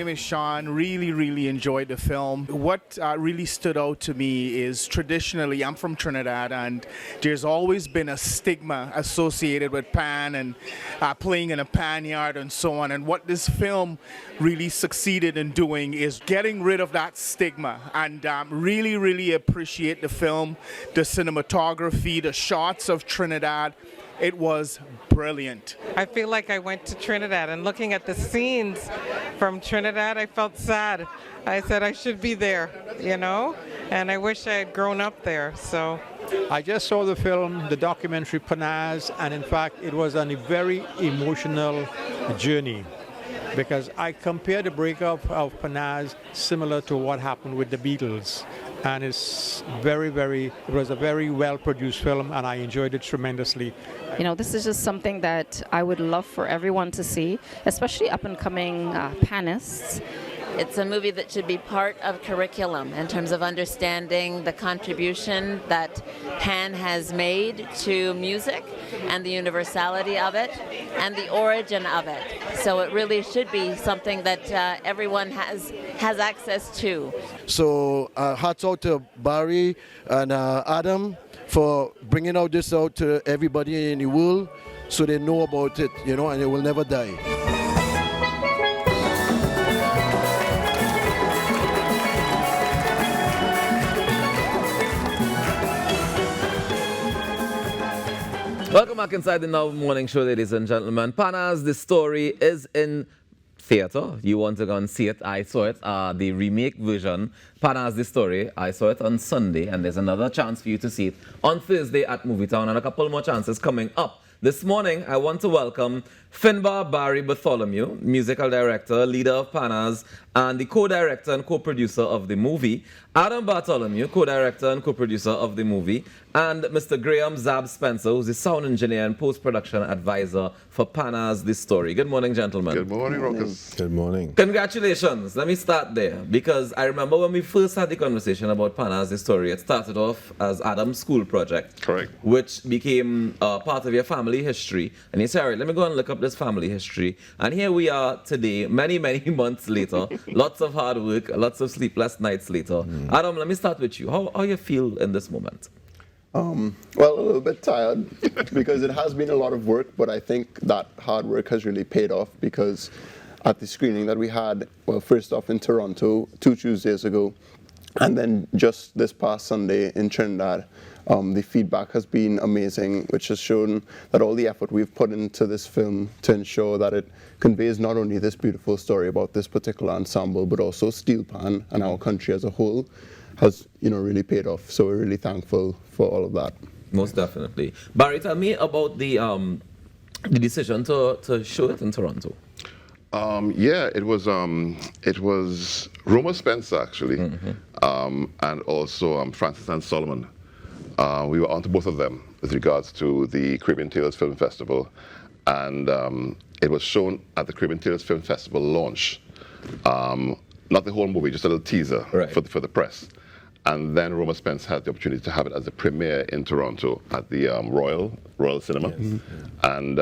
name is Sean. Really enjoyed the film. What really stood out to me is traditionally, I'm from Trinidad, and there's always been a stigma associated with pan and playing in a pan yard and so on. And what this film really succeeded in doing is getting rid of that stigma, and really appreciate the film, the cinematography, the shots of Trinidad. It was brilliant. I feel like I went to Trinidad, and looking at the scenes from Trinidad, I felt sad. I said I should be there, you know, and I wish I had grown up there. So I just saw the film, the documentary Panazz, and in fact it was a very emotional journey, because I compare the breakup of Panazz similar to what happened with the Beatles. And it's it was a very well-produced film, and I enjoyed it tremendously. You know, this is just something that I would love for everyone to see, especially up-and-coming panists. It's a movie that should be part of curriculum in terms of understanding the contribution that Pan has made to music and the universality of it and the origin of it. So it really should be something that everyone has access to. So hats out to Barry and Adam for bringing this out to everybody in the world so they know about it, you know, and it will never die. Welcome back inside the Now Morning Show, ladies and gentlemen. Panazz, the story is in theater. You want to go and see it? I saw it, the remake version. Panazz, the story. I saw it on Sunday, and there's another chance for you to see it on Thursday at Movietown, and a couple more chances coming up. This morning, I want to welcome Finbar Barry Bartholomew, musical director, leader of Panazz, and the co-director and co-producer of the movie. Adam Bartholomew, co-director and co-producer of the movie, and Mr. Graham Zab Spencer, who's the sound engineer and post-production advisor for Panazz, The Story. Good morning, gentlemen. Good morning, Rockers. Good morning. Congratulations. Let me start there, because I remember when we first had the conversation about Panazz, The Story, it started off as Adam's school project. Correct. Which became part of your family history. And you said, all right, let me go and look up this family history. And here we are today, many months later, lots of hard work, lots of sleepless nights later. Adam, let me start with you. How you feel in this moment? Well, a little bit tired because it has been a lot of work, but I think that hard work has really paid off, because at the screening that we had, well, first off in Toronto 2 Tuesdays ago, and then just this past Sunday in Trinidad, the feedback has been amazing, which has shown that all the effort we've put into this film to ensure that it conveys not only this beautiful story about this particular ensemble, but also steelpan and our country as a whole, has, you know, really paid off. So we're really thankful for all of that. Most definitely. Barry, tell me about the decision to show it in Toronto. Yeah, it was Roma Spencer actually, and also Francis and Solomon. We were on to both of them with regards to the Caribbean Tales Film Festival, and it was shown at the Caribbean Tales Film Festival launch. Not the whole movie, just a little teaser for the press. And then Roma Spence had the opportunity to have it as a premiere in Toronto at the Royal Cinema. Yes. And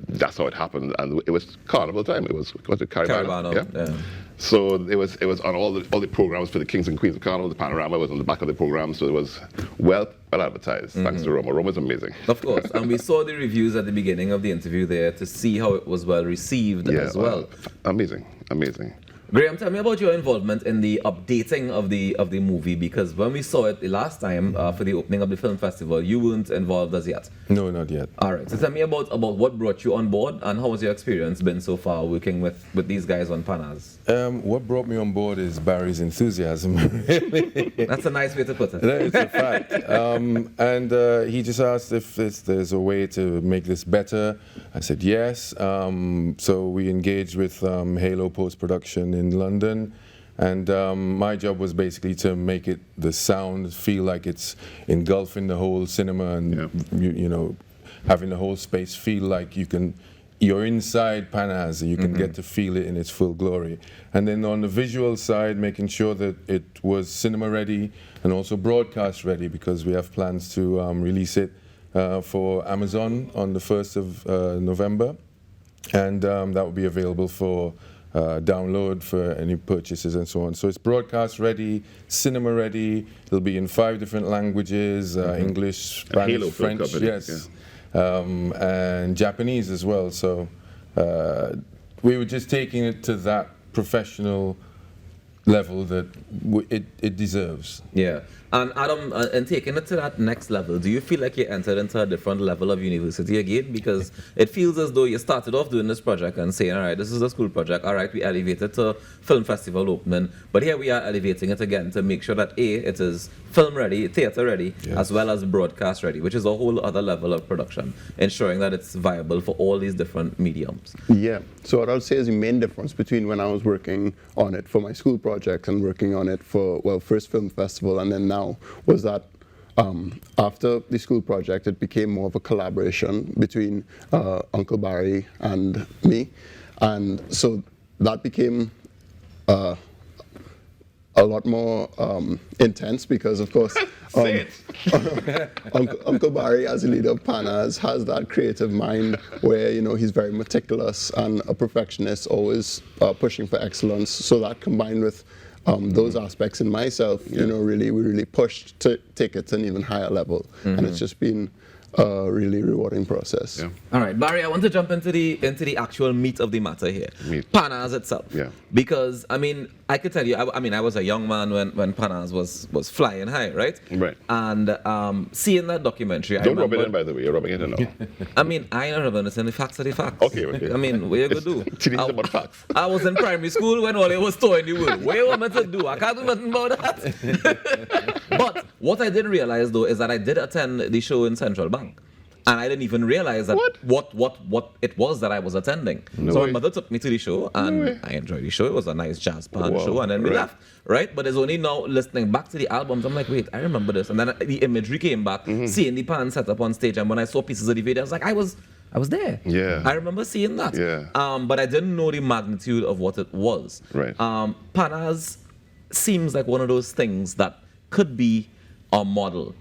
that's how it happened. And it was Carnival time. It was Caribano. Yeah. So it was on all the programs for the Kings and Queens of Carnival. The panorama was on the back of the program, so it was well advertised. Thanks to Roma. Roma's amazing. Of course. And we saw the reviews at the beginning of the interview there to see how it was well received as well. Amazing. Graham, tell me about your involvement in the updating of the movie, because when we saw it the last time for the opening of the film festival, you weren't involved as yet. No, not yet. All right. So tell me about what brought you on board, and how has your experience been so far working with these guys on Panazz? What brought me on board is Barry's enthusiasm. That's a nice way to put it. It's a fact. And he just asked if there's a way to make this better. I said yes. So we engaged with Halo Post-Production in London, and my job was basically to make the sound feel like it's engulfing the whole cinema, and you know, having the whole space feel like you're inside Panazz, and you can get to feel it in its full glory. And then on the visual side, making sure that it was cinema ready and also broadcast ready, because we have plans to release it for Amazon on the 1st of November, and that will be available for download for any purchases and so on. So it's broadcast ready, cinema ready. It'll be in 5 different languages: English, Spanish, French, yes, and Japanese as well. So we were just taking it to that professional level that it deserves. Yeah. And Adam, and taking it to that next level, do you feel like you entered into a different level of university again? Because it feels as though you started off doing this project and saying, all right, this is a school project. All right, we elevated to film festival opening. But here we are elevating it again to make sure that A, it is film ready, theater ready, as well as broadcast ready, which is a whole other level of production, ensuring that it's viable for all these different mediums. Yeah. So what I would say is the main difference between when I was working on it for my school project and working on it for, well, first film festival and then now, was that after the school project, it became more of a collaboration between Uncle Barry and me. And so that became a lot more intense because, of course, Uncle Barry, as a leader of Panazz, has that creative mind where, you know, he's very meticulous and a perfectionist, always pushing for excellence. So that combined with those aspects in myself, you know, we really pushed to take it to an even higher level. And it's just been a really rewarding process. Yeah. All right, Barry, I want to jump into the actual meat of the matter here. Panazz itself. Yeah. Because, I mean, I could tell you, I was a young man when Panazz was flying high, right? Right. And seeing that documentary, Don't rub it in, by the way. You're rubbing it in now. I mean, I ain't rubbing it in. The facts are the facts. Okay. I mean, what you gonna do? It's about facts. I was in primary school when all it was toy in the world. What you want me to do? I can't do nothing about that. But what I didn't realize, though, is that I did attend the show in Central Bank. And I didn't even realize that what it was that I was attending. So my mother took me to the show, and I enjoyed the show. It was a nice jazz band show, and then we left, right? But it's only now listening back to the albums, I'm like, wait, I remember this. And then the imagery came back, seeing the pan set up on stage, and when I saw pieces of the video, I was like, I was there. Yeah. I remember seeing that. Yeah. But I didn't know the magnitude of what it was. Right. Panazz seems like one of those things that could be a model.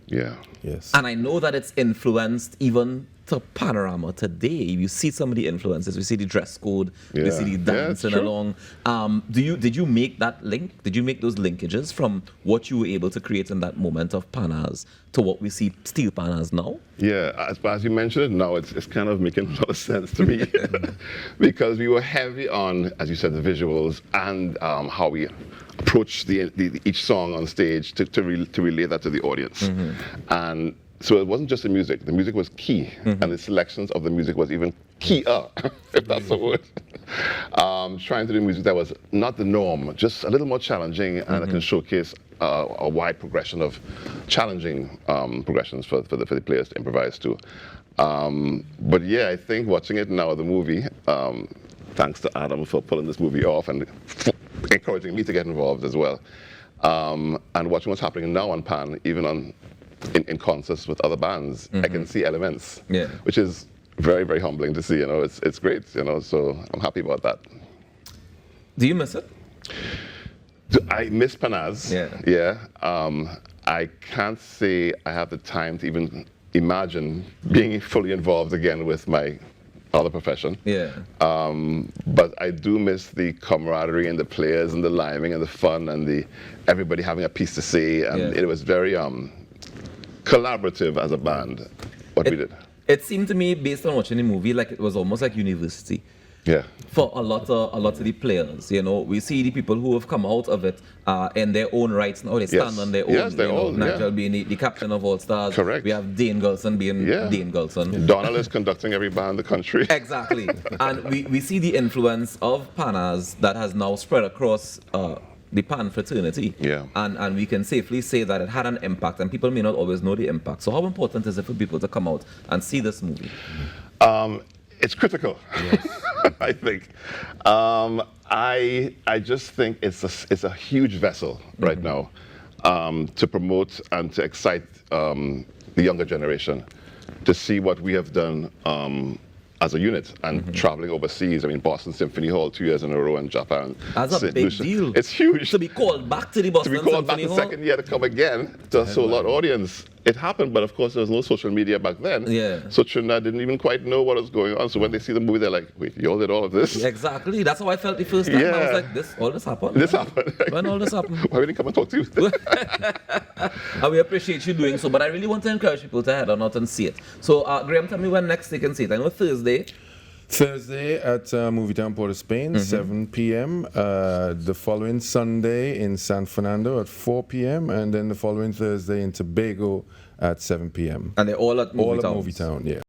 Yeah. Yes. And I know that it's influenced even to Panorama today. You see some of the influences. We see the dress code. We see the dancing along. Did you make that link? Did you make those linkages from what you were able to create in that moment of Panazz to what we see steelpan as now? Yeah, as you mentioned it now, it's kind of making a lot of sense to me because we were heavy on, as you said, the visuals and how we approach each song on stage to relay that to the audience. And so it wasn't just the music. The music was key, and the selections of the music was even keyer, if that's a word. Trying to do music that was not the norm, just a little more challenging, and it can showcase a wide progression of challenging progressions for the players to improvise to. But yeah, I think watching it now, the movie, thanks to Adam for pulling this movie off and encouraging me to get involved as well. And watching what's happening now on Pan, even in concerts with other bands, I can see elements, which is very, very humbling to see. You know, it's great. You know, so I'm happy about that. Do you miss it? I miss Panazz. Yeah. I can't say I have the time to even imagine being fully involved again with my other profession. Yeah. But I do miss the camaraderie and the players and the liming and the fun and everybody having a piece to say. And it was very collaborative as a band, what we did. It seemed to me, based on watching the movie, like it was almost like university. Yeah. For a lot of the players, you know, we see the people who have come out of it in their own rights now. They stand on their own. Yes, they're all. Nigel being the captain of All Stars. Correct. We have Dane Gulson being Dane Gulson. Donald is conducting every band in the country. Exactly. And we see the influence of Panazz that has now spread across the Pan fraternity. Yeah. And we can safely say that it had an impact, and people may not always know the impact. So how important is it for people to come out and see this movie? It's critical, I think. I just think it's a huge vessel right now to promote and to excite the younger generation to see what we have done as a unit and traveling overseas. I mean, Boston Symphony Hall 2 years in a row in Japan. That's a big deal. It's huge. To be called back to the Boston Symphony Hall. To be called back the second year to come again to a sold-out audience it happened, but of course there was no social media back then. Yeah. So Trinidad didn't even quite know what was going on. So when they see the movie, they're like, wait, y'all did all of this? Exactly. That's how I felt the first time. I was Yeah. like, all this happened? This happened. When all this happened? Why we didn't come and talk to you? And we appreciate you doing so, but I really want to encourage people to head on out and see it. So, Graham, tell me when next they can see it. I know Thursday. Thursday at Movie Town, Port of Spain, 7 p.m. The following Sunday in San Fernando at 4 p.m. And then the following Thursday in Tobago at 7 p.m. And they're all at Movie Town. All at Movie Town, yeah.